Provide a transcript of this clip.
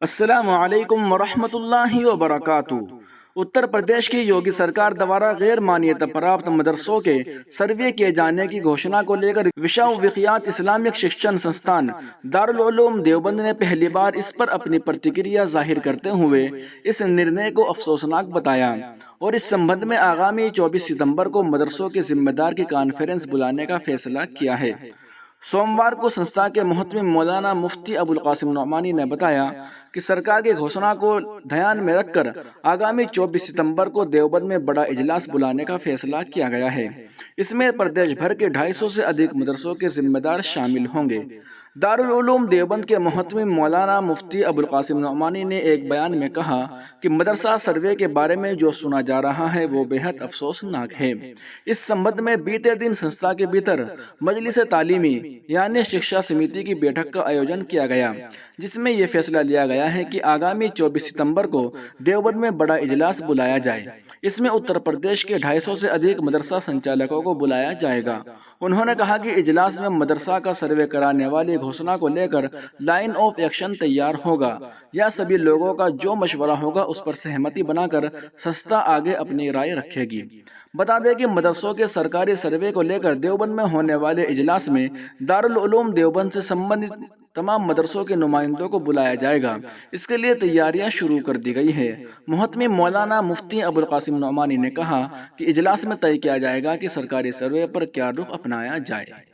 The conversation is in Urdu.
السلام علیکم ورحمۃ اللہ وبرکاتہ۔ اتر پردیش کی یوگی سرکار دوارا غیر مانیت پراپت مدرسوں کے سروے کیے جانے کی گھوشنا کو لے کر وشووخیات اسلامک شکشن سنستھان دارالعلوم دیوبند نے پہلی بار اس پر اپنی پرتکریا ظاہر کرتے ہوئے اس نرنے کو افسوسناک بتایا اور اس سمبند میں آگامی 24 ستمبر کو مدرسوں کے ذمہ دار کی کانفرنس بلانے کا فیصلہ کیا ہے۔ سوموار کو سنستھا کے محتمم مولانا مفتی ابو القاسم نعمانی نے بتایا کہ سرکار کی گھوشنا کو دھیان میں رکھ کر آگامی 24 ستمبر کو دیوبند میں بڑا اجلاس بلانے کا فیصلہ کیا گیا ہے۔ اس میں پردیش بھر کے 250 سے ادھک مدرسوں کے ذمہ دار شامل ہوں گے۔ دارالعلوم دیوبند کے محتمم مولانا مفتی ابو القاسم نعمانی نے ایک بیان میں کہا کہ مدرسہ سروے کے بارے میں جو سنا جا رہا ہے وہ بہت افسوسناک ہے۔ اس سمبند میں بیتے دن سنستھا کے بھیتر مجلس تعلیمی یعنی شکشا سمیتی کی بیٹھک کا آیوجن کیا گیا، جس میں یہ فیصلہ لیا گیا ہے کہ آگامی 24 ستمبر کو دیوبند میں بڑا اجلاس بلایا جائے۔ اس میں اتر پردیش کے 250 سے ادھک مدرسہ سنچالکوں کو بلایا جائے گا۔ انہوں نے کہا کہ اجلاس میں مدرسہ کا سروے کرانے والی گھوشنا کو لے کر لائن آف ایکشن تیار ہوگا یا سبھی لوگوں کا جو مشورہ ہوگا اس پر سہمتی بنا کر سنستھا آگے اپنی رائے رکھے گی۔ بتا دیں کہ مدرسوں کے سرکاری سروے کو لے کر دیوبند میں ہونے والے اجلاس میں دارالعلوم دیوبند سے سمبندھت تمام مدرسوں کے نمائندوں کو بلایا جائے گا۔ اس کے لیے تیاریاں شروع کر دی گئی ہیں۔ محتمم مولانا مفتی ابو القاسم نعمانی نے کہا کہ اجلاس میں طے کیا جائے گا کہ سرکاری سروے پر کیا رخ اپنایا جائے۔